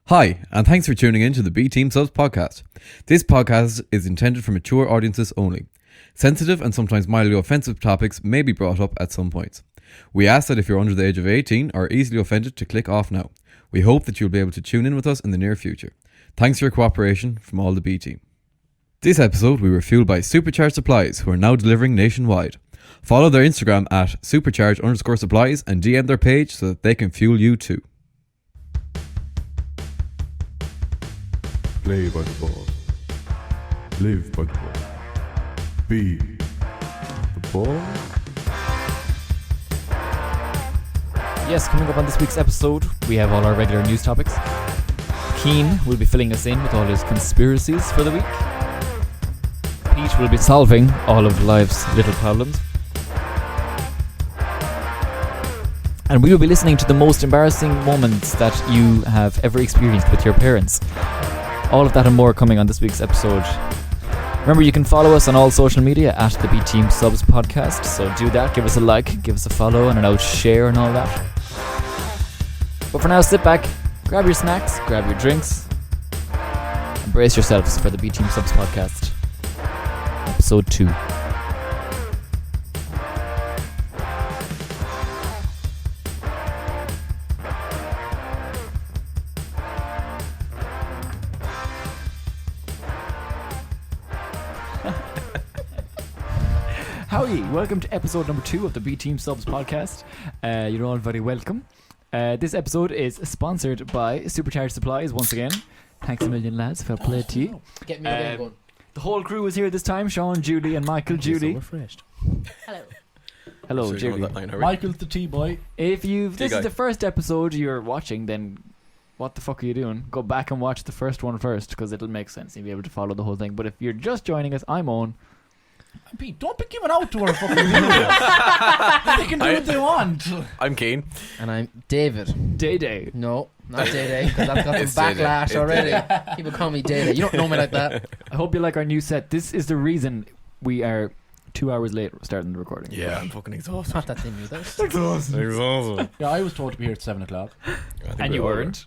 Hi, and thanks for tuning in to the B Team Subs podcast. This podcast is intended for mature audiences only. Sensitive and sometimes mildly offensive topics may be brought up at some points. We ask that if you're under the age of 18 or easily offended to click off now. We hope that you'll be able to tune in with us in the near future. Thanks for your cooperation from all the B Team. This episode we were fueled by Supercharged Supplies, who are now delivering nationwide. Follow their Instagram at supercharged_supplies and DM their page so that they can fuel you too. Play by the ball. Live by the ball. Be the ball. Yes, coming up on this week's episode, we have all our regular news topics. Cian will be filling us in with all his conspiracies for the week. Pete will be solving all of life's little problems. And we will be listening to the most embarrassing moments that you have ever experienced with your parents. All of that and more coming on this week's episode. Remember, you can follow us on all social media at the B Team Subs podcast. So do that, give us a like, give us a follow, and an out share and all that. But for now, sit back, grab your snacks, grab your drinks, and brace yourselves for the B Team Subs podcast, episode 2. Howdy, welcome to episode number 2 of the B Team Subs podcast. You're all very welcome. This episode is sponsored by Supercharged Supplies once again. Thanks a million, lads. Fair play to you. Get me again going. The whole crew is here this time. Sean, Julie, and Michael. Julie. So refreshed. Hello. Hello, So Julie. Michael the T-boy. If this guy. is the first episode you're watching, then what the fuck are you doing? Go back and watch the first one first, because it'll make sense. You'll be able to follow the whole thing. But if you're just joining us, I'm Eoin. Pete, don't be giving out to our fucking viewers. They can do what they want. I'm Cian. And I'm David. Day. No, not Day because I've got It's some Day-Day. backlash It's already. People call me Day. You don't know me like that. I hope you like our new set. This is the reason we are 2 hours late starting the recording. Yeah, I'm fucking exhausted. Not that thing. That Exhausted. Yeah, I was told to be here at 7 o'clock. And you weren't.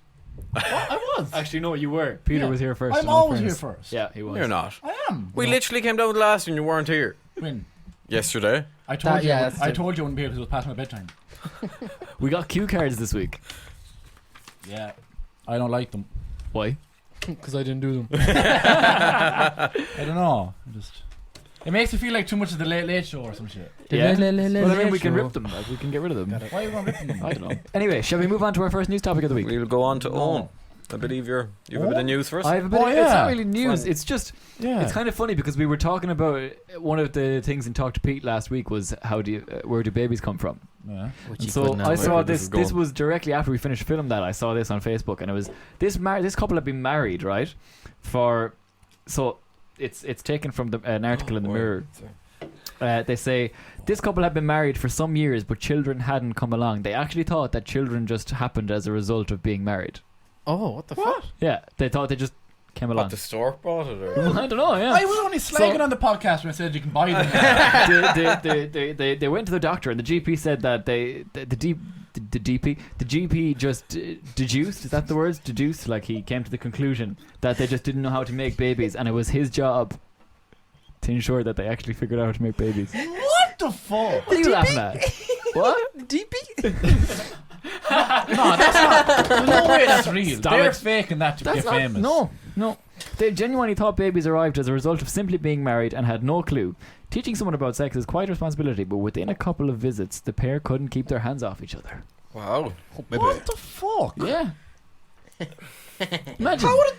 I was. Actually, no, you were. Peter Yeah. was here first. I'm in all always here fairness. first. Yeah, he was. You're not. I am. We literally came down last and you weren't here. When? Yesterday. I told That- you. yeah, that's I it. told you I wouldn't be here because it was past my bedtime. We got cue cards this week. Yeah. I don't like them. Why? Because I didn't do them. I don't know. It makes me feel like too much of the Late Show or some shit. Yeah. Well, Well, I mean, we can rip them. Like, we can get rid of them. Why are you going to rip them? I don't know. Anyway, shall we move on to our first news topic of the week? We'll go on to No. Owen. I believe you have a bit of news for us. I have a bit. Oh, It's yeah. not really news. Fun. It's just. Yeah. It's kind of funny because we were talking about one of the things in Talk to Pete last week was where do babies come from? Yeah. Which you So couldn't I have. saw Where this this. is going. This was directly after we finished filming that. I saw this on Facebook, and it was this couple had been married, right? It's taken from an article in the Mirror. They say this couple had been married for some years, but children hadn't come along. They actually thought that children just happened as a result of being married. Oh, what the fuck? Yeah, they thought they just came What, along. the stork bought it? Or? I don't know. Yeah. I was only slagging So- on the podcast when I said you can buy them. they went to the doctor, and the GP said that the GP just deduced. Is that the word? Deduced. Like he came to the conclusion that they just didn't know how to make babies, and it was his job to ensure that they actually figured out how to make babies. What the fuck? What are you laughing at? What? DP? No, that's not. There's no way that's real. Stop They're it. faking that to That's get not, famous. No. They genuinely thought babies arrived as a result of simply being married and had no clue. Teaching someone about sex is quite a responsibility, but within a couple of visits, the pair couldn't keep their hands off each other. Wow. What the fuck? Yeah. Imagine. How would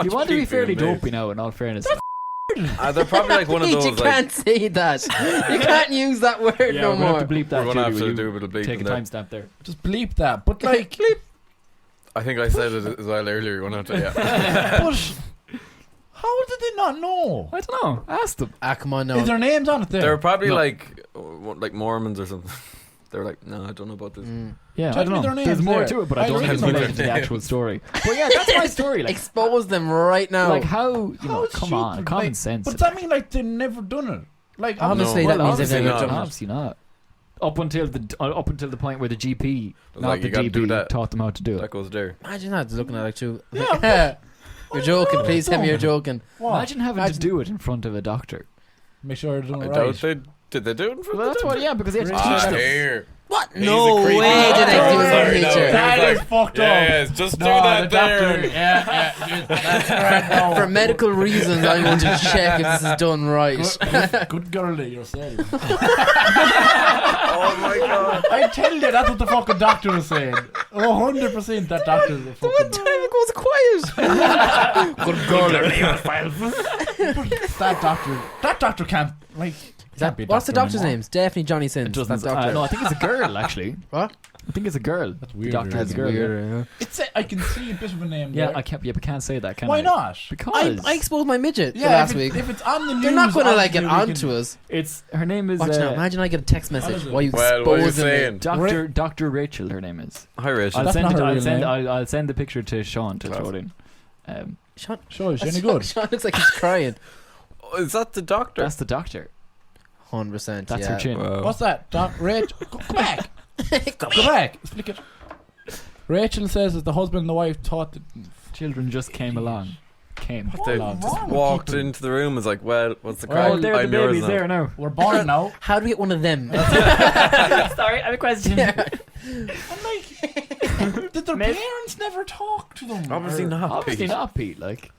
You want to be fairly amazed. dopey now, in all fairness. They're probably like one of Pete, those. you can't say that. You can't use that word Yeah, no we're going to more. have to bleep that. We're gonna Julie, have to will do you a bit of bleeping take a there. timestamp there. just bleep that? But like, I think I said it as well earlier. You're gonna have to, yeah. but how did they not know? I don't know. Ask them. Come on now. Is there names on it there? They're probably No. like Mormons or something. They're like, no, I don't know about this. Yeah, Tell I don't me know. their names There's more there. to it, but I I don't don't have know to their the names. actual story. But yeah, that's my story. Like, Expose them right now. like how you How know? Come on, stupid, common like, sense. But does that mean like they've never done it? Like Honestly, No. that Well, means they've obviously never not. done it. Obviously not. Up until the point where the GP, not Like, the you gotta do DP, that. taught them how to do That it. goes there. Imagine that, just looking at it too. You're joking, please tell me you're joking. What? Imagine having to do it in front of a doctor. Make sure you're doing I it doubt right. they did. They do it in front Well, of that's the what. Yeah, because they have to Ah, teach them. here. What? He's No a creep. way did they do Sorry, it, no. teacher. That Like, is fucked up. Yes, just do No, that the doctor. there. Yeah, that's correct. No. For medical reasons, I'm going to check if this is done right. Good girlie yourself. Oh my god. I tell you, that's what the fucking doctor was saying. 100% that doctor is a One fucking... time it goes quiet. Good girlie. That doctor can't, like... Can't be a What's the doctor doctor's anymore. name? It's definitely Johnny It Sins. doesn't. That doctor. No, I think it's a girl actually. What? I think it's a girl. That's The weird. doctor is a girl. Weirder, It's I can see a bit of a name Yeah, there. I can't. Yeah, but can't say that. Can Why I? not? Because I exposed my midget Yeah, last if week. If it's on the news... They're not going to like get obviously we onto can- us. it's her name is Watch now. Imagine I get a text What message is it? while you Well, what are you exposing me. saying? Dr. Rachel. Her name is. Hi, Rachel. I'll That's send not it. her I'll real send. name. I'll send the picture to Sean to Class. throw it in. Sean, Sure, is she any good? Sean looks like he's crying. Oh, is that the doctor? That's the doctor. 100%. That's yeah. her chin. Wow. What's that? Rachel, go back. Go back. Flick it. Rachel says that the husband and the wife thought that... Children just came along. Came. They What's just wrong with walked people? into the room and was like, well, what's the Well, crack? there, the I'm yours baby's now. there now. We're born now. How do we get one of them? Sorry, I have a question. I'm like... Did their Maybe- parents never talk to them? Obviously Or- not. Obviously Pete. not, Pete. Like,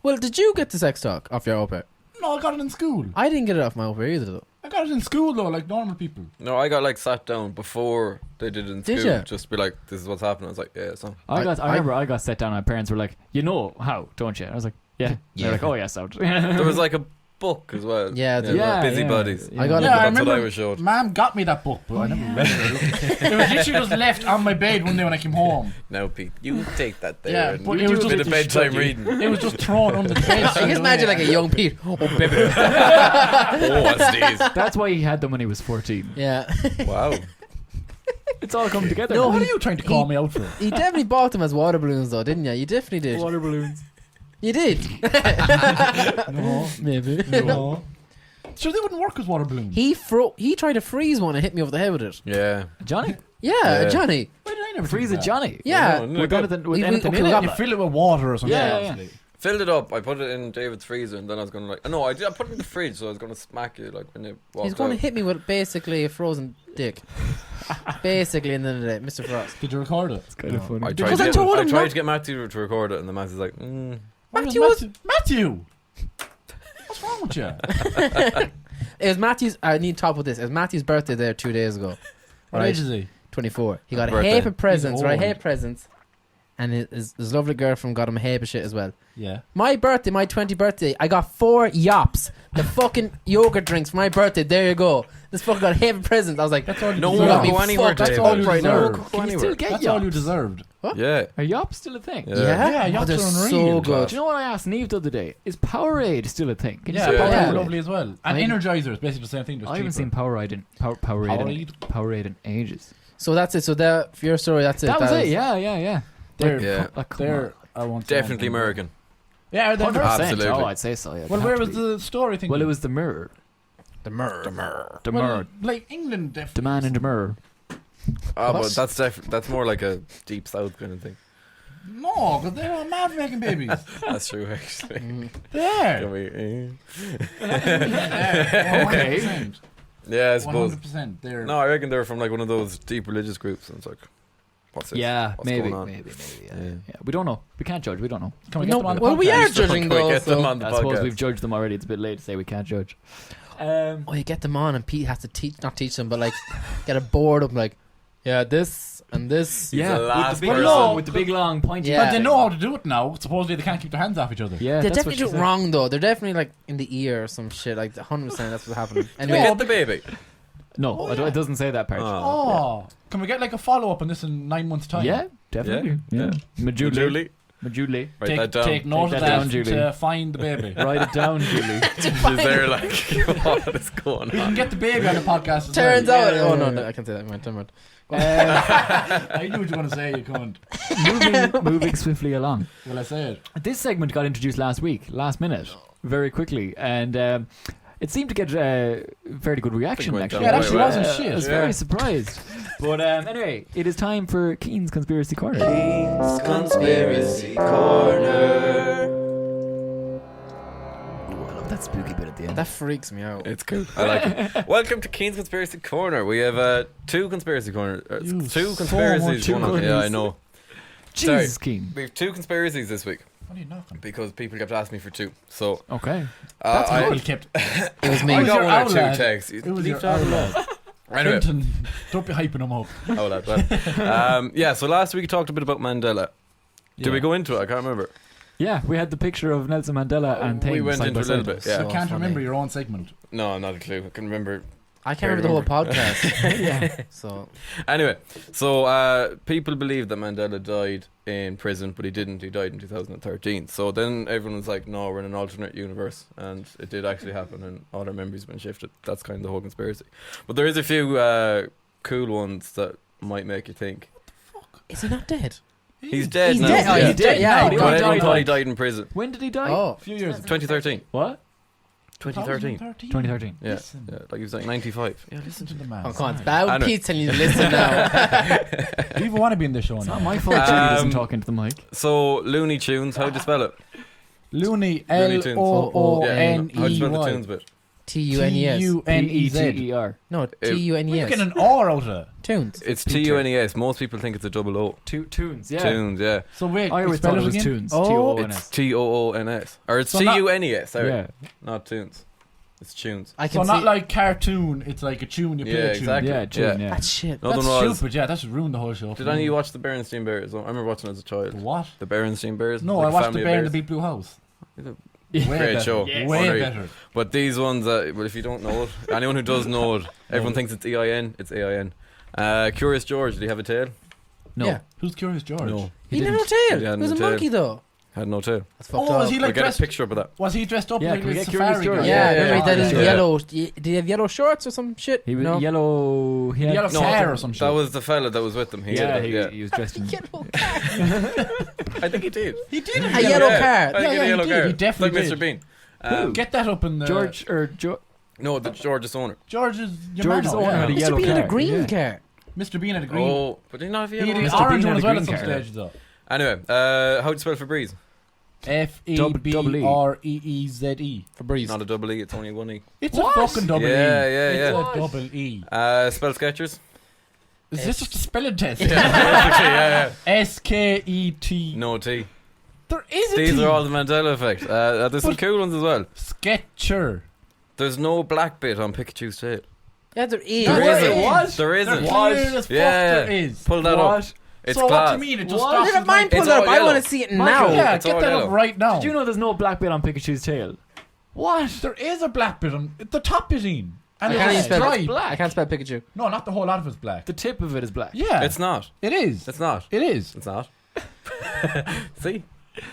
Well, did you get the sex talk off your au pair? No, I got it in school. I didn't get it off my au pair either, though. I got it in school, though, like normal people. No, I got like sat down before they did it in Did school. ya? Just be like, this is what's happening. I was like, yeah, so. I remember I got set down. My parents were like, "You know how, don't you?" I was like, "Yeah." They're like, "Oh yes, out." There was like a book as well. Yeah, there Yeah, Busy yeah, Buddies. yeah. I got it. Yeah, I That's remember. what I was showed. Mom got me that book, but I never read it. It was literally just left on my bed one day when I came home. Now, Pete, you take that there Yeah, and but you it was do a bit just of bedtime reading. It was just thrown under the bed. I can imagine like a young Pete. Oh, baby. Oh, what's these? That's why he had them when he was 14. Yeah. Wow. It's all come together. No, What are you trying to call me out for? You definitely bought them as water balloons, though, didn't you? You definitely did. water balloons. You did. No, Maybe. no. Sure, they wouldn't work as water balloons. He tried to freeze one and hit me over the head with it. Yeah. Johnny, Yeah, Yeah. Johnny. Why did I never freeze think it, of Johnny. Yeah. No, With anything, with We- anything okay, in we it. got- that? You fill it with water or something. Yeah, yeah. obviously. Filled it up. I put it in David's freezer, and then I was going to like, no, I put it in the fridge, so I was going to smack you like when you walked He's going to out. hit me with basically a frozen dick. Basically, in the end of the day, Mr. Frost. Did you record it? It's kind of funny. I Because tried, I told him to not- get Matthew to record it, and the Matthew's like, Matthew was. Matthew. What's wrong with you? It was Matthew's. I need to top with this. It was Matthew's birthday there 2 days ago. What Right. age is he? 24. He got a Birthday. heap of presents, He's right? old. Heap of presents. And his lovely girlfriend got him a heap of shit as well. Yeah. My birthday, my 20th birthday, I got 4 yops. The fucking yogurt drinks for my birthday. There you go. This fucking got a heap of presents. I was like, That's all you no You one got will me go anywhere, fucked. That's David. all you No deserve. one will go Can you anywhere. still get That's all you yops? deserved. Yeah. Are yops still a thing? Yeah. yeah, Yeah, oh, they're yops are so unreal. good. Do you know what I asked Neve the other day? Is Powerade still a thing? Can you Yeah, say Yeah. Powerade Yeah. are lovely as well. And I mean- Energizer is basically the same thing. Just I haven't cheaper. seen Powerade in ages. So that's it. So that, for your story, that's it. That was was- it. Yeah. They're, Yeah. Like, come they're on. I won't say Definitely anything. American. Yeah, are they 100%. American? Absolutely. Oh, I'd say so. Yeah, Well, where was the story thing? Well, it was the mirror. The Myrrh. The Well, mirror. like England, definitely. The man in the mirror. Oh, What? but that's more like a deep south kind of thing. No, because they're all mad for making babies. That's true, actually. They are. Can we, Okay. 100%. yeah, I suppose. 100%. They're. No, I reckon they're from like one of those deep religious groups, and it's like, what's this? Yeah, What's maybe. going on? Yeah. We don't know. We can't judge. We don't know. Can we No, get them on the well, we podcast? are judging Can we though. get them So. on the I suppose podcast? we've judged them already. It's a bit late to say we can't judge. Oh, you get them on, and Pete has to not teach them, but like get a board up, like, yeah, this and this. He's Yeah, the last with the big person. long, with the big long pointy. Yeah. But they know how to do it now. Supposedly they can't keep their hands off each other. Yeah, They that's definitely what do she it said. wrong though. They're definitely like in the ear or some shit. Like 100%. That's what's happening. Can Anyway, we get the baby? No, Oh, I don't- it doesn't say that part. Oh, can we get like a follow up on this in 9 months' time? Yeah, definitely. Yeah. Majuli. Julie, Majuli. write that down. Take note Take of that that down, Julie. to find the baby. Write it down, Julie. Is there like what is going We can on? get the baby on the podcast. As turns well. out. Yeah, Oh yeah, no, yeah. no, I can't say that. Man, turn around. I knew what you were going to say. You couldn't. moving swiftly along. Will I say it? This segment got introduced last week, last minute, very quickly, and It seemed to get a fairly good reaction, went actually. down Yeah, it actually well. wasn't shit. I was Yeah. very surprised. But anyway, it is time for Cian's Conspiracy Corner. Conspiracy Corner. I love that spooky bit at the end. That freaks me out. It's cool. I like it. Welcome to Cian's Conspiracy Corner. We have two conspiracy corners. You Two so conspiracies. much One of, yeah, corners. I know. Jesus, Cian. We have two conspiracies this week What are you knocking? because people kept asking me for two. So Okay. That's I, good. Kept. It was me. I It was got your one or two outlet. texts. It was Leave your that alone. outlet. Anyway, Clinton, don't be hyping him up. oh, that well. Yeah. So last week we talked a bit about Mandela. Did we go into it? I can't remember. Yeah, we had the picture of Nelson Mandela and things We went side into by a little side. bit. So Yeah. I can't funny. remember your own segment. No, not a clue. I can remember. I can't remember the whole podcast. Yeah. So Anyway, so people believe that Mandela died in prison, but he didn't. He died in 2013. So then everyone was like, no, we're in an alternate universe. And it did actually happen, and all our memories have been shifted. That's kind of the whole conspiracy. But there is a few cool ones that might make you think. is he not dead? He's dead He's now. dead. Oh, yeah. he's dead. Yeah, now. I He know. But died everyone thought he like- died in prison. When did he die? Oh, A few years ago. 2013. What? 2013. 2013. Yeah. Listen. Yeah, like he was like 95. Yeah, listen to the man. oh, come on, it's bad. I know. Pete's telling you to listen now. Do you even want to be in this show It's now? not my fault Julie doesn't Um, talk into the mic. So, Looney Tunes, how'd you spell it? Looney, Looney Tunes. L-O-O-N-E-Y. How'd you spell the tunes bit? Tunes. T-U-N-E-Z. P-E-T-E-R. No, You're Tunes. getting an R out of it. Tunes. It's Tunes. Most people think it's a double O. Tunes, yeah. Tunes, yeah. So wait, I always spell thought it it was again? tunes. Oh, It's T-O-O-N-S. Toons. Or it's So not- Tunes, sorry. Yeah. Not tunes. It's tunes. I So can not see. like cartoon, it's like a tune, you play Yeah, a tune. exactly. Yeah, tune, yeah. That's shit. Another That's one was. stupid, yeah, that should ruin the whole show. Did any of you watch the Berenstain Bears? I remember watching it as a child. What? The Berenstain Bears? No, like I watched Family The of Bear in the Bears. Big Blue House. Yeah. Way Great better. show. Yes. Way Unreal. better. But these ones, well, if you don't know it, anyone who does know it, everyone thinks it's EIN. It's AIN. Curious George, did he have a tail? No. Yeah. Who's Curious George? No. He had no didn't. tail. He He had was no a tail. monkey though. Had no tail. That's fucked Oh, up. was he We'll like get a dressed? picture of that. Was he dressed up Yeah, like can we a get Curious safari George? guy? Yeah, remember he did his yeah. yellow. Did he have yellow shorts or some shit? He was no. yellow. He had Yellow No, hair or some shit. That was the fella that was with them. He yeah, did that, he was dressed in. Yellow I think he did. He did A yellow car. I think Yeah, he had a he yellow did. car. He definitely like Mr. did. Bean. Get that up in the George or No, the George's owner. George's George's owner had a Mr. yellow Bean had a car, green yeah. car. Mr. Bean had a green. Oh, but did he not have a He had yellow an Mr. car? orange Bean one had as a well green at some car. stage though. Anyway, how'd you spell Febreze? F-E-B-R-E-E-Z-E. Febreze. Not a double E, it's only one E. It's What? a fucking double Yeah, E. yeah, It's yeah. a double E. Spell Skechers? Is this just a spelling test? yeah. S-K-E-T. No T. There is a These T. are all the Mandela effect. There's some But- cool ones as well. Sketcher. There's no black bit on Pikachu's tail. Yeah, there is. There There isn't. is. There There isn't. clear as fuck Yeah. there is. Pull that up. It's so class. what do you mean? It just What? stops Never at mind, like- pull It's that up. all I yellow. want to see it Michael, now. Yeah, It's get all that yellow. up right now. Did you know there's no black bit on Pikachu's tail? What? There is a black bit on the top bit in. I And can't even it's spell stripe. black. I can't spell Pikachu. No, not the whole lot of it's black. The tip of it is black. Yeah. It's not. It is. It's not. It is. It's not. See?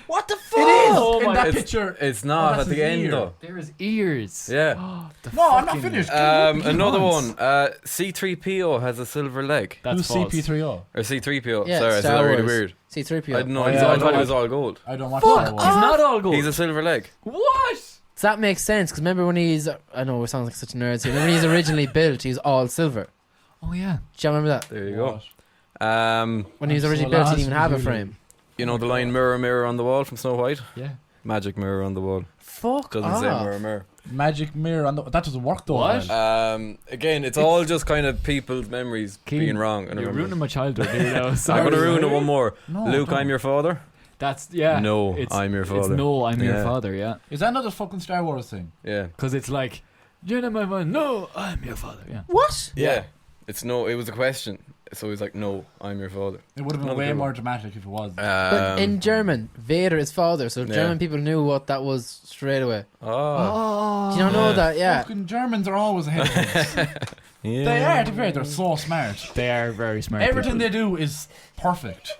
What the fuck? It is. Oh in my- that It's- picture. It's not that's at the his end ear. though. There is ears. Yeah. No, I'm not finished. Another Keep one. C3PO has a silver leg. That's Who's false. CP3O? Or C3PO. Yeah, Sorry, I said Star that really Wars. weird. C3PO. I didn't know. Oh, I yeah, thought I it was all gold. I don't watch Fuck Star Wars. He's not all gold. He's a silver leg. What? So that makes sense because remember when he's. I know we sound like such nerds here. Remember when he's originally built, he was all silver. Oh yeah. Do you remember that? There you go. What? When he was I'm originally so built, he lost didn't even have a with you. frame. You know the line "Mirror, mirror on the wall" from Snow White? Yeah. Magic mirror on the wall. Fuck Doesn't say off. mirror, mirror. Magic mirror on the. That doesn't work though. What? man. Again, it's all just kind of people's memories Keane, being wrong. And You're remember. ruining my childhood here now. I'm Sorry. going to ruin it one more. No, Luke, don't. I'm your father. That's yeah. No, it's, I'm your It's father. no, I'm your Yeah. father. Yeah. Is that another fucking Star Wars thing? Yeah. Because it's like, you're not my father. No, I'm your father. Yeah. What? Yeah. It's no. It was a question. So he's like, "No, I'm your father." It would have been Another way good more one. dramatic if it was. But in German, Vader is father, so Yeah. German people knew what that was straight away. Oh. Do you not know Yeah. that? Yeah. Fucking Germans are always ahead of us. Yeah. They are, to be fair, they're so smart. They are very smart. Everything people. they do is perfect.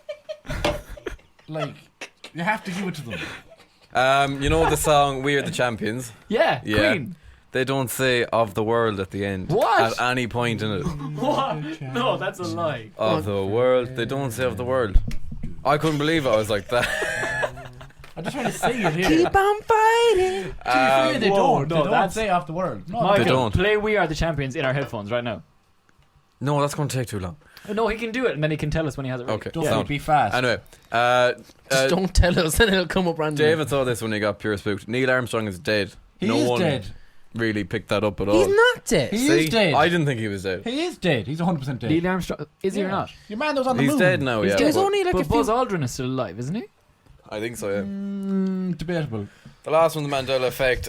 Like, you have to give it to them. You know the song "We Are the Champions." Yeah. Yeah. Queen. They don't say "of the world" at the end. What? At any point in it. What? No, that's a lie. Of the world. They don't say "of the world." I couldn't believe it. I was like that. I'm just trying to say it here. Keep on fighting. To be fair, they don't. no, They don't that's- say off the word. No, Michael, They don't. play We Are the Champions in our headphones right now. No, that's going to take too long. No, he can do it, and then he can tell us when he has it ready. Okay. don't sound. be fast. Anyway, Just don't tell us, and it'll come up randomly. David saw this when he got pure spooked. Neil Armstrong is dead. He no is one dead. really picked that up at all. He's not dead. He See? is dead. I didn't think he was dead. He is dead. He's 100% dead. Neil Armstrong, is he or Yeah. not? Your man that was on the He's moon. dead now, He's yeah. dead. There's but only like a But few. Buzz Aldrin is still alive, isn't he? I think so, yeah. Debatable. The last one, the Mandela effect.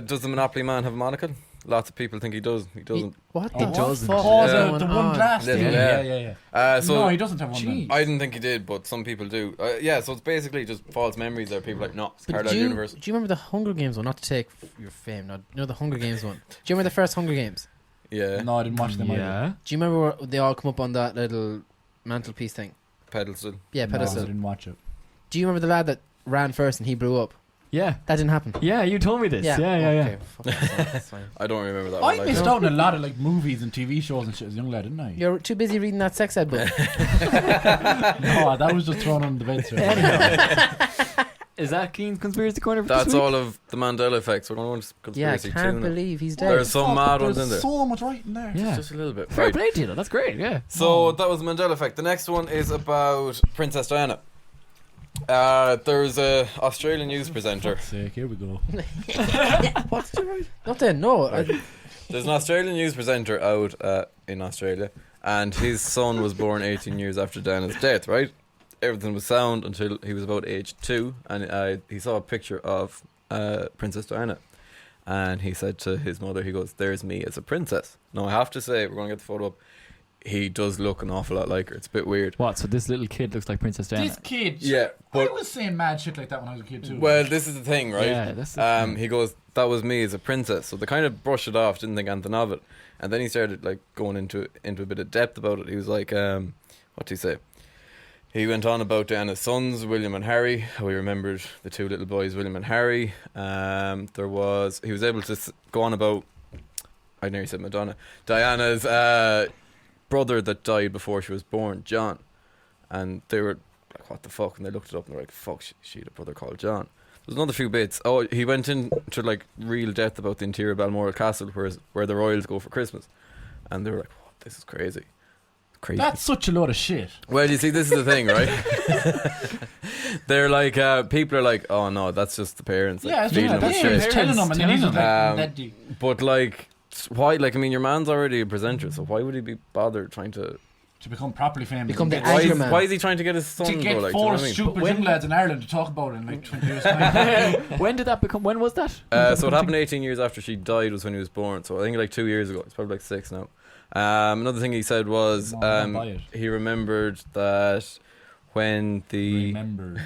Does the Monopoly man have a monocle? Lots of people think he does. He doesn't. What He the doesn't. fuck Oh, is Yeah. going the one on? glass thing. Yeah. Yeah. So No, he doesn't have one. Jeez. Then. I didn't think he did, but some people do. Yeah, so it's basically just false memories there. People are like, no, it's But parallel do you universe. remember the Hunger Games one? Not to take your fame, no, the Hunger Games one. Do you remember the first Hunger Games? Yeah, No, I didn't watch them either. Yeah. Do you remember where they all come up on that little mantelpiece thing? pedestal. Yeah, No, I pedestal. didn't watch it. Do you remember the lad that ran first and he blew up? Yeah. That didn't happen. Yeah, you told me this. Yeah, Okay, fuck, that's fine. I don't remember that one. I like missed that. out on a lot of like movies and TV shows and shit as a young lad, didn't I? You're too busy reading that sex ed book. No, that was just thrown on the bed. Anyhow. Is that Keen's conspiracy corner for That's this week? all of the Mandela effects. We're going to Yeah, I conspiracy can't too. believe he's dead. There's some mad ones in there. There's so much right in there. Yeah. Just a little bit. Fair Right. play to you, though. That's great, yeah. So that was the Mandela effect. The next one is about Princess Diana. There's a Australian news presenter. For fuck's sake, here we go. What's the right? Nothing. No. There's an Australian news presenter out in Australia, and his son was born 18 years after Diana's death. Right, everything was sound until he was about age 2, and he saw a picture of Princess Diana, and he said to his mother, he goes, "There's me as a princess." Now I have to say, we're going to get the photo up. He does look an awful lot like her. It's a bit weird. What, so this little kid looks like Princess Diana? This kid. Yeah, I but was saying mad shit like that when I was a kid too. well, this is the thing, right? Yeah, that's the thing. He goes, "That was me as a princess." So they kind of brushed it off, didn't think anything of it, and then he started like going into a bit of depth about it. He was like, "What do you say?" He went on about Diana's sons, William and Harry. How he remembered the two little boys, William and Harry. He was able to go on about, I nearly said Madonna, Diana's brother that died before she was born, John, and they were like, "What the fuck?" And they looked it up and they're like, "Fuck, she had a brother called John." There's another few bits. Oh, he went into like real depth about the interior of Balmoral Castle, where the royals go for Christmas, and they were like, "What? This is crazy." Crazy. That's such a load of shit. Well, you see, this is the thing, right? They're like, people are like, "Oh no, that's just the parents like, Yeah, it's feeding right. them with That's shit." parents telling them, and then he's just like, Um, that dude. But like, why? Like, I mean, your man's already a presenter, so why would he be bothered trying to? To become properly famous. Become the Get- Why Angry is, man. why is he trying to get his son to to get go? Like, do you know four what I mean? stupid when- young lads in Ireland to talk about it in like 20 years time. When did that become? When was that? So it happened 18 years after she died was when he was born. So I think like 2 years ago. It's probably like 6 now. Another thing he said was No, I don't buy it. he remembered that when the Remember.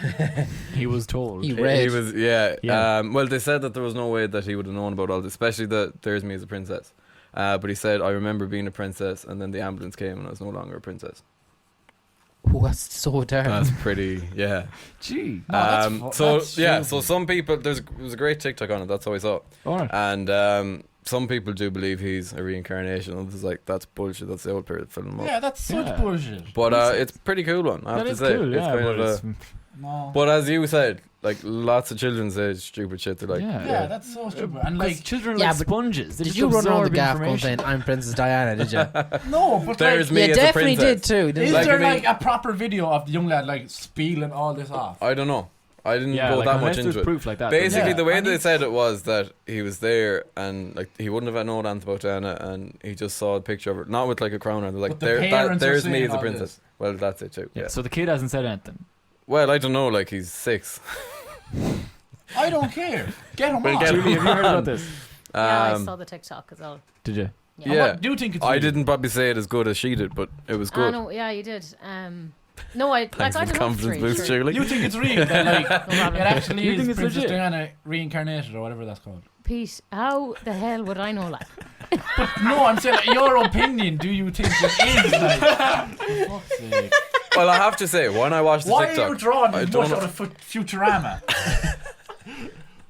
He was told. He he read. was Yeah. well, they said that there was no way that he would have known about all this, especially that "There's me as a princess." But he said, "I remember being a princess, and then the ambulance came, and I was no longer a princess." Oh, that's so dark. That's pretty, yeah. Gee. No, that's So that's yeah, stupid. so some people there was a great TikTok on it. That's how I saw it. Alright. And some people do believe he's a reincarnation. Others like that's bullshit. That's the old period filling him up. Yeah, that's such Yeah. bullshit. But it's a pretty cool one. I have That to is say, cool, it's yeah. kind But, of it's, No. But as you said, like lots of children say stupid shit. They're like, Yeah. yeah, that's so stupid. And like like, children are Yeah, like but sponges. They Did just you run around the absorb gaff going information. saying, "I'm Princess Diana"? Did you? no, but "There's like, me You as a definitely princess." did too. Didn't is you? Like, there I mean- like a proper video of the young lad like spieling all this off? I don't know. I didn't Yeah, go like, that unless much there's into it. proof like that. Basically, Yeah, the way and they he's- said it was that he was there and like he wouldn't have known anything about Diana, and he just saw a picture of her, not with like a crown on. They're like, But the parents are "There's me saying as a all princess." this. Well, that's it too. Yeah. Yeah. So the kid hasn't said anything. Well, I don't know. Like he's 6. I don't care. Get him We'll on. get him Julie, have you heard about this? Yeah, I saw the TikTok as well. Did you? And Yeah. What do you think it's I real? didn't probably say it as good as she did, but it was I good. know, yeah, you did. No, I Thanks like. I for the don't know. if it's confidence real, boost, sure. Julie. You think it's real? That, like, No problem. it actually You is think it's Princess legit? Diana reincarnated or whatever that's called. Pete, how the hell would I know? Like, No, I'm saying like, your opinion. Do you think it is like? For fuck's sake. Well, I have to say, when I watched the Why TikTok, are you drawing I this don't much out know. of Futurama?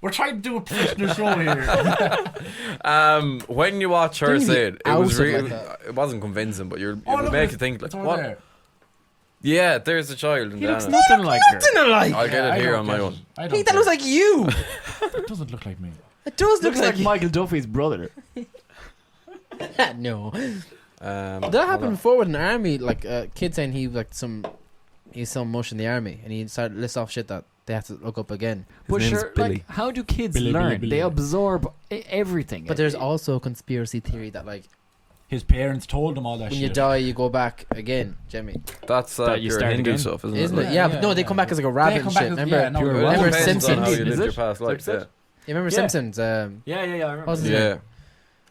We're trying to do a professional show here. when you watch her Don't say you it, it was out it really, like that? it wasn't convincing, but it Oh, would look, make you think like, it's over what? there. Yeah, there's a child in He looks Dana. nothing like her. Nothing alike. I'll get it here on my own. I I don't think that looks like you. It doesn't look like me. It does look Looks like like Michael Duffy's brother. No. Hold That happened on. before with an army, like a kid saying he's some mush in the army, and he started to list off shit that they have to look up again. But name's sure, Billy. like, how do kids Billy, learn? Billy. They absorb everything. But there's also a conspiracy theory that like His parents told him all that when shit. you die you go back again, Jimmy. That's That you pure start Hindu again? stuff, isn't Isn't it? it? Yeah, Yeah, yeah, but no, they yeah. come back as like a They rabbit come and back shit. as- Remember? yeah, no, Pure it Remember Depends Simpsons? on how you Is lived it? your past life. Is that what Yeah. you You remember Yeah. Simpsons? Yeah, I remember. What's his Yeah. name?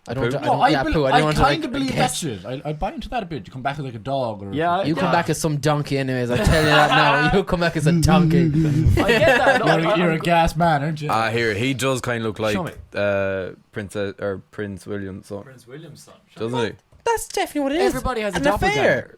I don't. Pooh? I No, don't. I, Yeah, Pooh. I don't want to kind like of believe that guess. shit. I'd buy into that a bit. You come back as like a dog or Yeah, You come yeah. back as some donkey, anyways. I tell you that now. You come back as a donkey. I get that. No, You're a gas man, aren't you? Here, he does kind of look Show like Prince William's son, Prince William's son. doesn't he? That's definitely what it is. Everybody has a An doppelganger. affair.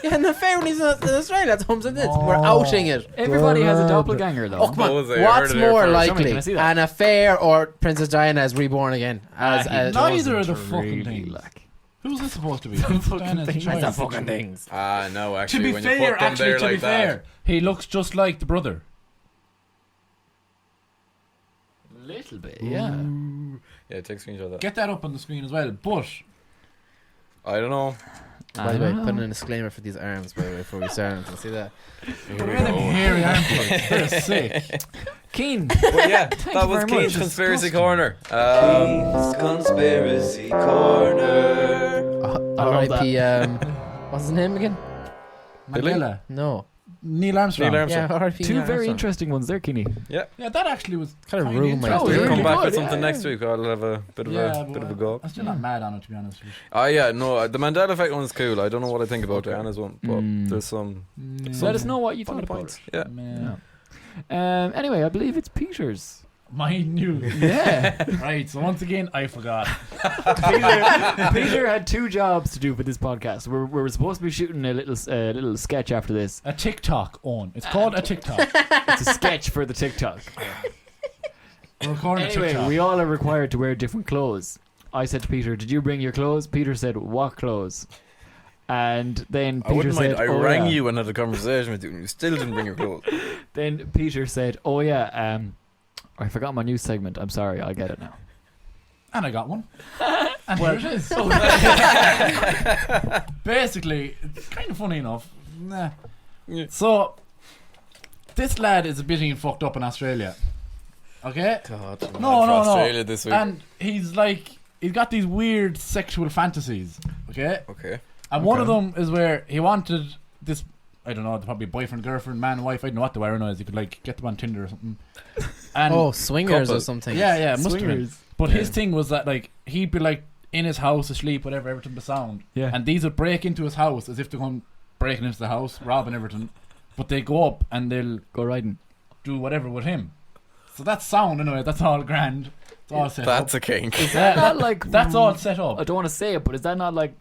Yeah, an affair when he's in Australia. That's Holmes and this. We're Oh. outing it. Everybody has a doppelganger, though. Oh, come What on. was it? I What's heard it there more first. Show me, likely, can I see that? an affair or Princess Diana is reborn again? As he a, Neither of the doesn't fucking really things. like. Who's this supposed to be? fucking things. that's That's a fucking things. No, To actually, be when you fair, put them there to like be fair, he looks just like the brother. Little bit, yeah. yeah, take a screenshot of that. Get that up on the screen as well. But I don't know. By the way, put in a disclaimer for these arms, by the way, before we start. Can see that? they're them hairy armpits. They're sick. Keen. But yeah, that you was very Keen's much. Conspiracy Corner. Keen's Conspiracy Corner. R.I.P. What's his name again? Billy? Mandela. No. Neil Armstrong. Neil Armstrong. Yeah, R.I.P. Two Neil very Armstrong. interesting ones there, Keeny. Yeah, that actually was Kind of kinda ruined my interesting. Oh, day. Come back good, with something yeah. next week. I'll have a bit of a go. I'm still not mad on it, to be honest with you. Oh yeah, no, the Mandela effect one's cool. I don't know what I think about Diana's one, but there's some Let us know what you funny thought about points. it. Yeah. Man. Anyway, I believe it's Peter's. My news. Yeah. Right, so once again, I forgot. Peter had two jobs to do for this podcast. We were supposed to be shooting a little sketch after this. A TikTok on. It's called a TikTok. It's a sketch for the TikTok. We're recording a Anyway, TikTok. we all are required to wear different clothes. I said to Peter, "Did you bring your clothes?" Peter said, "What clothes?" And then I Peter wouldn't said, mind. I "Oh, rang yeah." you and had a conversation with you, and you still didn't bring your clothes. Then Peter said, "Oh yeah, I forgot my news segment. I'm sorry, I'll get it now." And I got one. And here it is. Basically, it's kind of funny enough. Nah. Yeah. So, this lad is a bit fucked up in Australia. Okay? God, No. Australia this week. And he's got these weird sexual fantasies. Okay? Okay. And one of them is where he wanted this, I don't know, probably boyfriend, girlfriend, man, wife, I don't know what the wire is. He could like get them on Tinder or something. And Oh, swingers Couple. or something. yeah, must have been. Swingers. But his thing was that like he'd be like in his house asleep, whatever, everything the sound. Yeah. And these would break into his house as if they're going breaking into the house, robbing everything. But they go up and they'll Go riding. do whatever with him. So that's sound anyway, that's all grand. It's all set That's up. a kink. Is that not like? That's all set up. I don't want to say it, but is that not like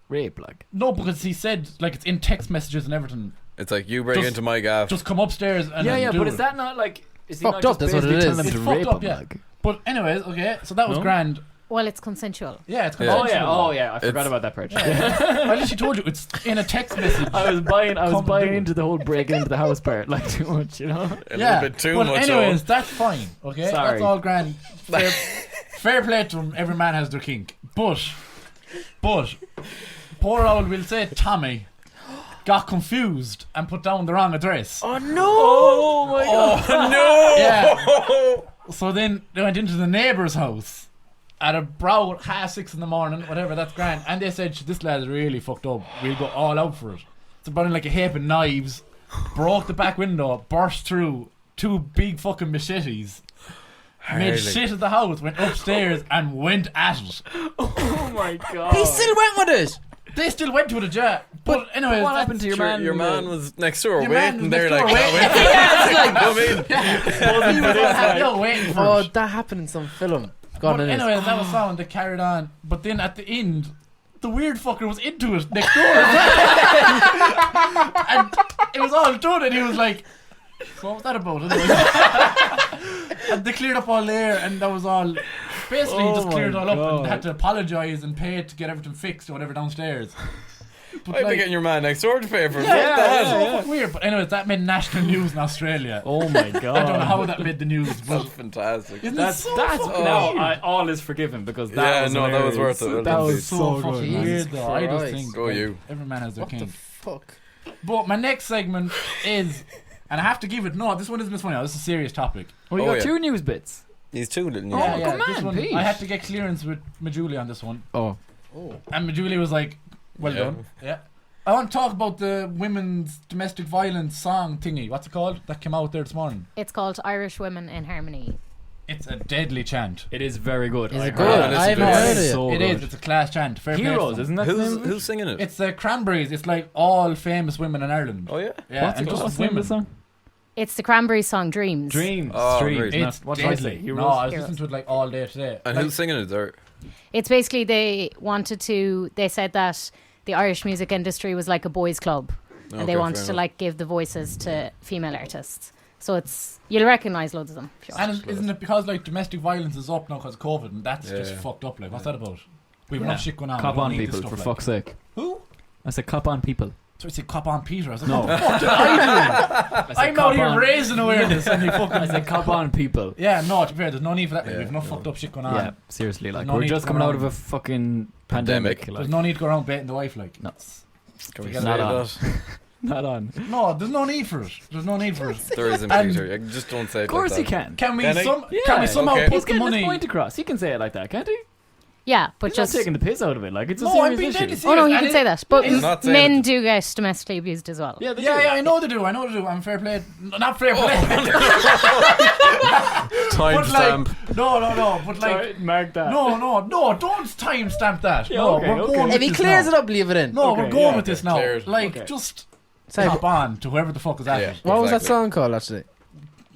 rape? Like, No, because he said like it's in text messages and everything. It's like you break Just- into my gaff. Just come upstairs and yeah, do but it. is that not like? Is he Fucked not up, just that's what it basically telling is. them It's to rape fucked up, him? yeah. Like? But anyways, okay, so that was No? grand. Well, it's consensual. Yeah, it's Yeah. consensual. Oh yeah, I forgot It's- about that part. I literally told you it's in a text message. I was buying Come do it. into the whole breaking into the house part like too much, you know. a little bit too but much. anyways, that's fine. Okay, Sorry. that's all grand. Fair play to them. Every man has their kink. But poor old, we'll say Tommy, got confused and put down the wrong address. Oh no! Oh my god! no. Yeah. So then they went into the neighbour's house at about 6:30 in the morning, whatever, that's grand. And they said, this lad is really fucked up. We'll go all out for it. So brought in like a heap of knives, broke the back window, burst through, 2 big fucking machetes, made shit at the house, went upstairs and went at it. Oh my god! He still went with it. They still went to it, yeah. But anyways, what that's- happened to your Sure, man? your man was next door Your man was waiting there next like, door "Oh, waiting." wait, come in. He was waiting for Oh, it. that happened in some film. Go But on, anyways. anyways, that was sound. They carried on. But then at the end, the weird fucker was into it next door. And it was all done, and he was like, so what was that about? And they cleared up all there, and that was all. Basically, Oh just cleared it all my up and God. had to apologise and pay to get everything fixed or whatever downstairs. I'd be getting your man next door to pay for it. Yeah, What the it's hell? so fucking weird. But anyways, that made national news in Australia. Oh my god. I don't know how that made the news, That's but fantastic. isn't That's it so that's fucking now weird? all is forgiven because that Yeah, was no, that was hilarious. worth it. That Well was so so fucking good. weird, though. I just Christ. think Go you. every man has their What the king. fuck? But my next segment is, and I have to give it. No, this one isn't this one. This is a serious topic. Oh, you Oh, got yeah. 2 news bits. He's too little. Oh, yeah, come this on, one, Pete. I had to get clearance with Majuli on this one, Oh. and Majuli was like, "Well Yeah. done." Yeah. I want to talk about the women's domestic violence song thingy. What's it called? That came out there this morning. It's called Irish Women in Harmony. It's a deadly chant. It is very good. Is I it heard good? it. I haven't heard it. So It good. is. It's a class chant. Fair play to Heroes, them. isn't that the name of it? Who's singing it? It's the Cranberries. It's like all famous women in Ireland. Oh, yeah? Yeah, What's and it just called? What's the name of the women. song? It's the Cranberries song Dreams. Dreams. Oh, Dreams. great. not- It's what did I say? deadly. Heroes? No, I was Heroes. listening to it like all day today. And Like, who's singing it there? It's basically they said that the Irish music industry was like a boys' club. And they Okay, wanted fair to enough. like give the voices to female artists. So you'll recognise loads of them. If you want. And isn't it because like domestic violence is up now because of COVID and that's just Yeah. fucked up? Like, what's that about? We've Yeah. enough shit going on. Cop We don't on need this people, stuff, for like. fuck's sake. Who? I said cop on people. So I said cop on Peter. I was like, No. what the fuck did I do? I'm out here raising awareness and you I fucking. said cop on people. Yeah, no, to be fair, there's no need for that. Like, Yeah, we've enough no. fucked up shit going on. Yeah, seriously. Like No we're need just to go coming out of around. a fucking Pandemic. pandemic. Like, There's no need to go around baiting the wife, like. No. Can we Forget say Not on. that? not on. No, there's no need for it. There's no need for it. There isn't, And- Peter. Just don't say it Of course like he that. can. Can we Can I? some? Yeah. Can we somehow Okay. He's put the getting his money? point across. He can say it like that, can't he? Yeah, but He's just not taking the piss out of it. Like it's a No, I'm serious being issue. deadly serious. oh no, you And can it- say that. But He's not saying men it. do get domestically abused as well. Yeah, they Yeah, do. yeah, I know they do. I know they do. I'm fair play. Not fair play. Time But stamp. like, no. But like, Sorry, mark that. no. Don't timestamp that. Yeah, no, okay, we're okay. going with If he this clears now. it up, leave it in. No, Okay, we're going yeah, with this okay, now. cleared. Like, Okay. just Sorry, hop on to whoever the fuck is at Yeah. it. what was that Exactly. song called, actually?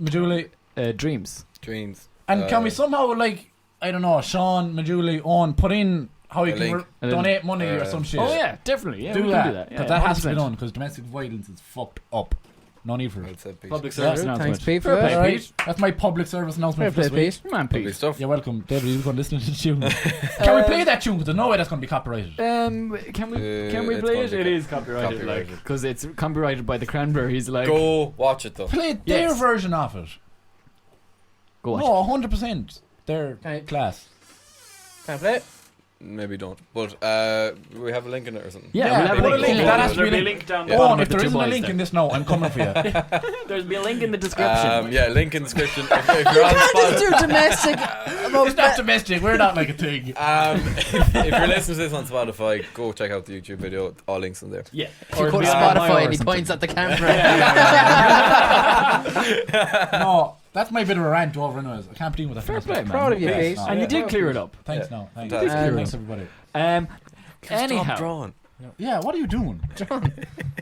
Majuli. Dreams. Dreams. And can we somehow, like, I don't know, Sean, Majuli, Owen, put in how you A can link. donate money or Uh, some shit? Oh yeah, definitely. Yeah, do we that. can do that. Yeah, Because that has to be 100%. done, because domestic violence is fucked up. No need for Well it. said, Peter. Public Yeah. service Thanks, announcement. Pete, for Fair play, that. Alright, Pete. that's my public service Fair announcement for play, this week. Pete. Come on, Lovely Pete. stuff. You're welcome. David, you're going to listen to the tune. Can we play that tune? Because there's no way that's going to be copyrighted. Can we It's play gonna it? be It is copyrighted, like copyrighted. because it's copyrighted by the Cranberries. Like Go watch it though. Play their Yes. version of it. go watch. No, 100%. Their Right. class. Can I play it? Maybe don't. But we have a link in it or something. Yeah, Yeah, we'll have put a a link. link. That has to be There'll a link down the Yeah. bottom Owen, of if the there two isn't a boys link there. in this now, I'm coming for you. There's be a link in the description. Yeah, link in description. If you're on Just Spotify, do domestic. It's not domestic. We're not like a thing. if you're listening to this on Spotify, go check out the YouTube video. All links in there. Yeah. If you Or go to it'll be on my Spotify or and he something. points at the camera. No, that's my bit of a rant over anyways. I can't deal with that. Fair kind of play, stuff. man. Proud of you, Yeah, Pete. no. And you did clear it up. Thanks, Yeah. no. Thanks. Fantastic. Thanks, everybody. Stop Anyhow, drawing. Yeah, what are you doing?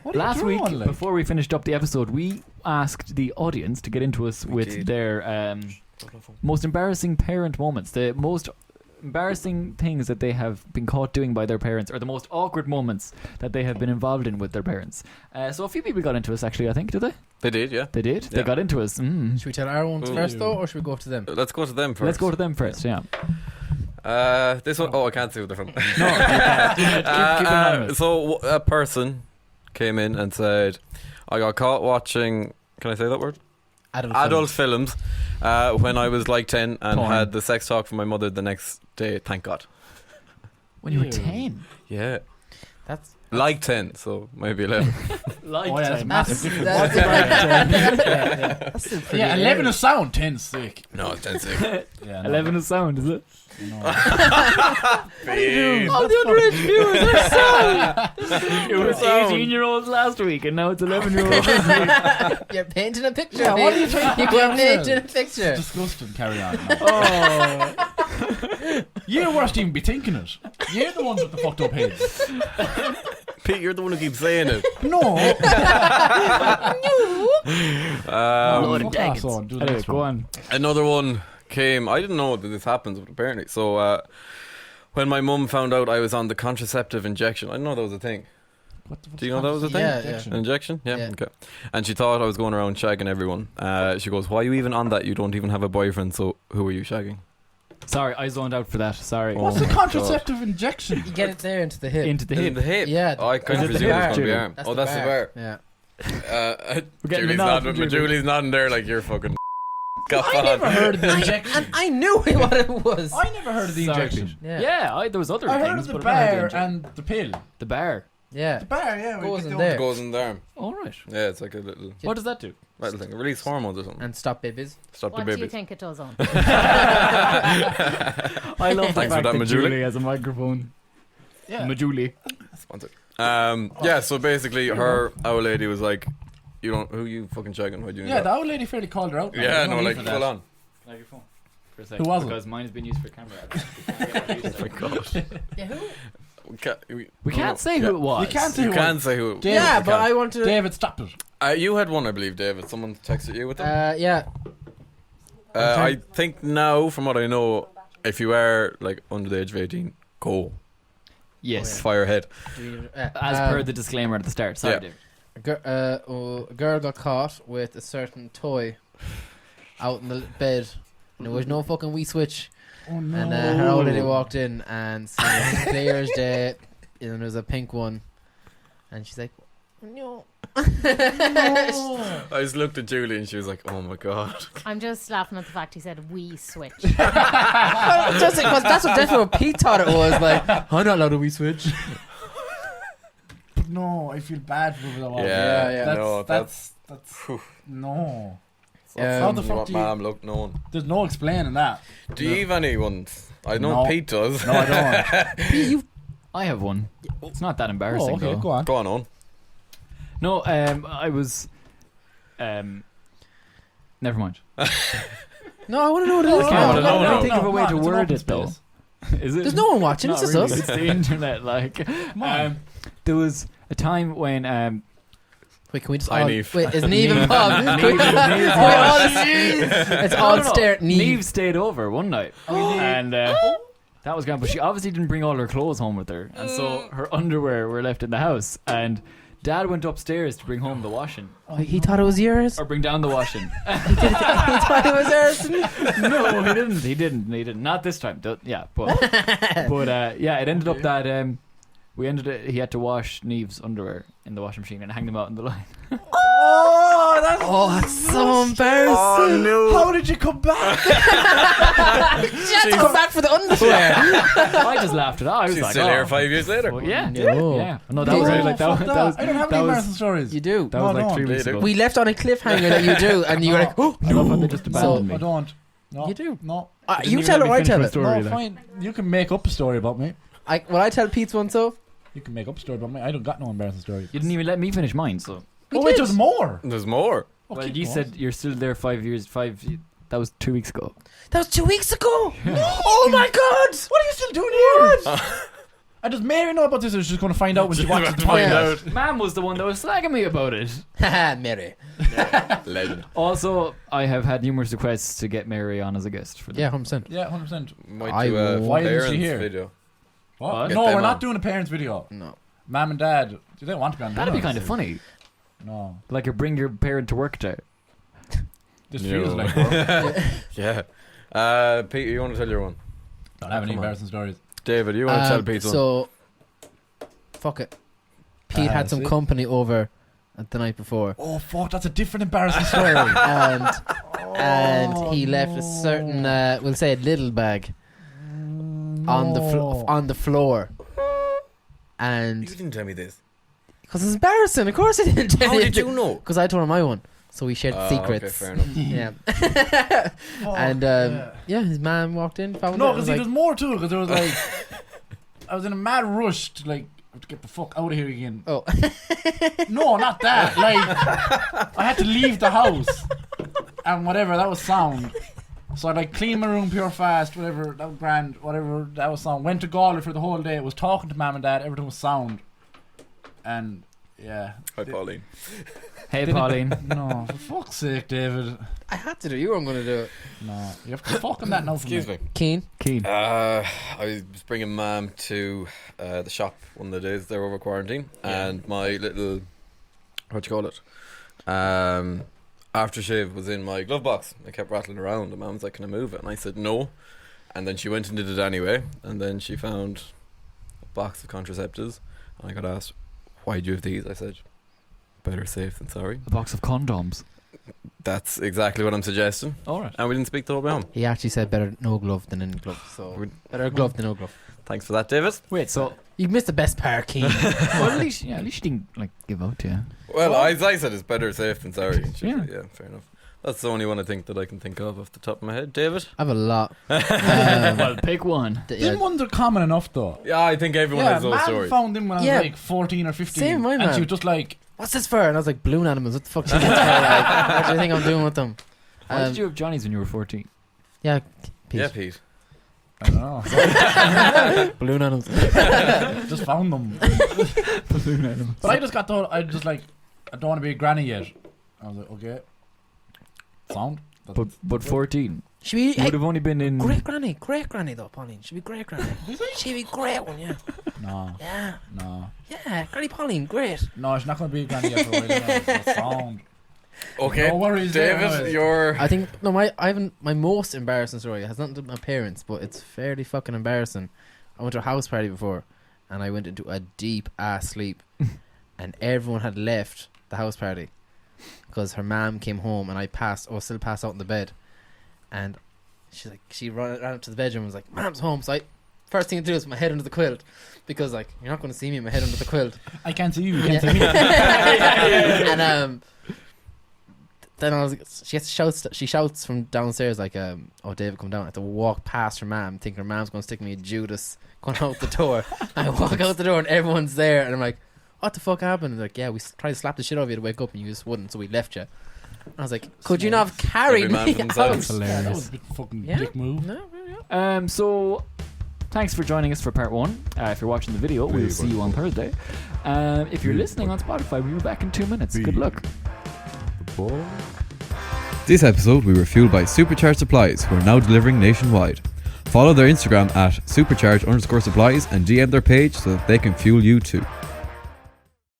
What are last you week doing, like? before we finished up the episode, we asked the audience to get into us with did. their most embarrassing parent moments, the most embarrassing things that they have been caught doing by their parents, or the most awkward moments that they have been involved in with their parents. So a few people got into us, actually, I think, did they? They did, yeah. They did? They Yeah. got into us. Should we tell our ones Ooh. first, though, or should we go to them? Let's go to them first. Let's go to them first, yeah. This one, oh, I can't see what they're from. No, keep anonymous. So a person came in and said, I got caught watching, can I say that word? Adult films when I was like 10 and Porn. had the sex talk from my mother the next day, thank God. When you were Ew. 10. Yeah. That's Like 10, so maybe 11. Like Oh, yeah, that's 10. massive difference. that's still pretty. Yeah, 11 early. is sound, 10 sick. No, it's 10 sick. Yeah, no. 11 is sound, is it? No. Babe. All the underage viewers are sound. It was 18-year-olds last week, and now it's 11-year-olds this week. You're painting a picture. Yeah, what are Pete. you trying to You're do? painting a picture. Disgusting, carry on. No. Oh. You're worse to even be thinking it. You're the ones with the fucked up heads. Pete, you're the one who keeps saying it. No. Load of Fuck off, daggers. son. Do the Anyway, next go one. on. Another one came. I didn't know that this happens, but apparently. So when my mum found out I was on the contraceptive injection, I didn't know that was a thing. What the fuck's Do you know that was a thing? Yeah, Injection. An injection? Yeah. Yeah. Okay. And she thought I was going around shagging everyone. She goes, "Why are you even on that? You don't even have a boyfriend. So who are you shagging?" Sorry, I zoned out for that. Sorry. What's the contraceptive injection? You get it there into the hip. Into the In hip. the hip. Yeah. Oh, I couldn't Is it the presume it was bar? going to be arm. That's Oh, that's the bar. Yeah. getting Julie's the nod nodding. from Julie. Julie's nodding there like you're fucking. I never heard of the injection. And I knew what it was. I never heard of the Sorry. injection. Yeah. There was other I things. heard of the but I never heard bar of the and the pill. the bar. Yeah. The bar, yeah. we Goes get in the- there. Goes in the arm. All right. Yeah, it's like a little What does that do? thing. Release hormones or something. And stop babies. Stop the What do you baby. think it does on? I love the Thanks for fact that, that Majuli. Julie has a microphone. Yeah. Majuli. Sponsored. Yeah, so basically her owl lady was like, you don't, who you fucking shagging? Why do you need Yeah, the that? old lady fairly called her out. Yeah, There's no, need like for that. full on. Like your phone. For a Who was it? Because mine has been used for camera. Oh my god. Yeah, who? We can't say who it was. You can't say You who can it say who. David, Yeah, you but can. I want to. David, stop it. You had one, I believe, David. Someone texted you with them. Yeah. I think now, from what I know, if you are like under the age of 18, go Yes. fire ahead. As per the disclaimer at the start. Sorry, yeah. David. A girl got caught with a certain toy out in the bed, and there was no fucking wee switch. Oh no. And her old lady walked in and said, clear as day, and there was a pink one, and she's like, no. I just looked at Julie and she was like, "Oh my god." I'm just laughing at the fact he said we switch. Just because that's what definitely what Pete thought it was. Like, I'm not allowed to wee switch. No, I feel bad for the one. Yeah, yeah. No, That's Whew. no. Yeah. How the fuck what do you? ma'am look known. There's no explaining that. Do you have any ones? I know No. Pete does. No, I don't. I have one. It's not that embarrassing Oh, okay, though. go on. Go on. No, I was. Never mind. No, I want to know what it is. Oh, now. no, no, no. think of a way no, to it's an word open it though. space. Is it? There's no one watching. Not It's just really. us. It's the internet. Like, there was a time when Wait, can we just Hi, all... Niamh. Wait, is Neve and Bob? Niamh- Can we- Niamh- Wait, all this- It's all stare at Neve Neve. stayed over one night, and that was grand. But she obviously didn't bring all her clothes home with her, and so her underwear were left in the house. And Dad went upstairs to bring home the washing, Oh, he thought it was yours. or bring down the washing. He thought it was yours. No, he didn't. Not this time. Yeah, but yeah, it ended up that he had to wash Neve's underwear in the washing machine and hang them out in the line. Oh, that's Oh, that's so embarrassing. no. How did you come back? She had to come back for the underwear. I just laughed it off. I was She's like, still oh. here 5 years later. Well, yeah, No. yeah. No, that was No, really like that. Fuck That was I don't have that any was embarrassing stories. You do. that was No, like no. 3 weeks They do. ago. We left on a cliffhanger that you do, and you were like, oh, I love how they just So- abandoned I me. don't. No, You do. No. Didn't you even tell let it me or I finish tell my it. story, No, like. fine. You can make up a story about me. Will I tell Pete's one, so? You can make up a story about me. I don't got no embarrassing story. You didn't even let me finish mine. So Oh wait, there's more. There's more. Oh, well, keep you going. said you're still there 5 years. That was 2 weeks ago. That was 2 weeks ago. Oh my god. What are you still doing here? And does Mary know about this, or is she just going to find out when she watches the Find podcast? out. Ma'am was the one that was slagging me about it. Haha, Mary. Legend. Also, I have had numerous requests to get Mary on as a guest for the Yeah, 100%. Yeah, 100%. Might I do a will. Why isn't she parents here? video. What? Get No, them we're not on. doing a parents video. No. Mom and dad, they don't want to be on. That'd be videos. kind of funny. No, Like a bring your parent to work day. this No. feels like work. Yeah. Pete, you want to tell your one? Don't have any Come on. embarrassing stories. David, you want to tell Pete's one? So, fuck it. Pete had some see? company over the night before, Oh fuck, that's a different embarrassing story. and he left a certain, we'll say, a little bag on the floor, You and didn't tell me this. because it's embarrassing. Of course, he didn't tell How did you know? Because I told him my one, so we shared secrets. Okay, fair enough. Yeah, Fuck, and yeah, his man walked in, found No, it, and because was there's like, more to it. Because there was like, I was in a mad rush to like to get the fuck out of here again. oh, No, not that. Like, I had to leave the house, and whatever that was sound. So I like cleaned my room pure fast, whatever that was grand, whatever that was sound. Went to Galway for the whole day. Was talking to mom and dad. Everything was sound, and yeah. Hi, Pauline. Hey, Pauline. No, for fuck's sake, David. I had to do. You weren't going to do it. No, you have to fucking that now. For Excuse me. Keen. Keen. I was bringing Mum to the shop one of the days they were over quarantine, and my little, what you call it, aftershave was in my glove box. I kept rattling around, and Mum was like, "Can I move it?" And I said no. And then she went and did it anyway. And then she found a box of contraceptives. And I got asked, why do you have these? I said, better safe than sorry. A box of condoms. That's exactly what I'm suggesting. All right. And we didn't speak the whole way home. He actually said better no glove than in glove. So better glove than no glove. Thanks for that, David. Wait, so You missed the best part, Keane. well, at least you didn't like give out to you. Well, I said it's better safe than sorry. Yeah. Yeah, fair enough. That's the only one I think that I can think of off the top of my head. David? I have a lot. Well, pick one. Them ones are common enough though. Yeah, I think everyone has those man stories. found them when I was Yeah. like 14 or 15. Same, my and man. she was just like, What's this for? And I was like, balloon animals. What the fuck? Like, what do you think I'm doing with them? Why did you have Johnny's when you were 14? Yeah, Pete. Yeah, Pete. I don't know. Balloon animals. Just found them. But I just got told, I just like, I don't want to be a granny yet. I was like, okay. Sound. But 14. Should we? You would have only been in. Great granny though, Pauline. Should be great granny. She'd be great one, yeah. No. Yeah, No. yeah. Granny Pauline, great. No, she's not going to be a granny yet for a while. No, sound. Okay, No worries there, David, boys. you're... I think my most embarrassing story has nothing to do with my parents, but it's fairly fucking embarrassing. I went to a house party before, and I went into a deep ass sleep, and everyone had left the house party because her mom came home, and I was still passed out in the bed, and she ran up to the bedroom and was like, "Mom's home." So first thing to do is put my head under the quilt, because like you're not going to see me with my head under the quilt. I can't see you. You can't see me. And then I was like, she shouts from downstairs like, "Oh, David, come down." I have to walk past her mom, think her mom's going to stick me a Judas going out the door. I walk out the door and everyone's there, and I'm like, "What the fuck happened?" And they're like, "Yeah, we tried to slap the shit out of you to wake up and you just wouldn't, so we left you." I was like, "Could you not have carried Every man me for out?" themselves. Yeah, that was a bit fucking Yeah. dick move. No, yeah. So, thanks for joining us for part 1. If you're watching the video, we'll see you on Thursday. If you're listening on Spotify, we'll be back in 2 minutes. Good luck. The ball. This episode we were fueled by Supercharged Supplies, who are now delivering nationwide. Follow their Instagram at supercharged_supplies and DM their page so that they can fuel you too.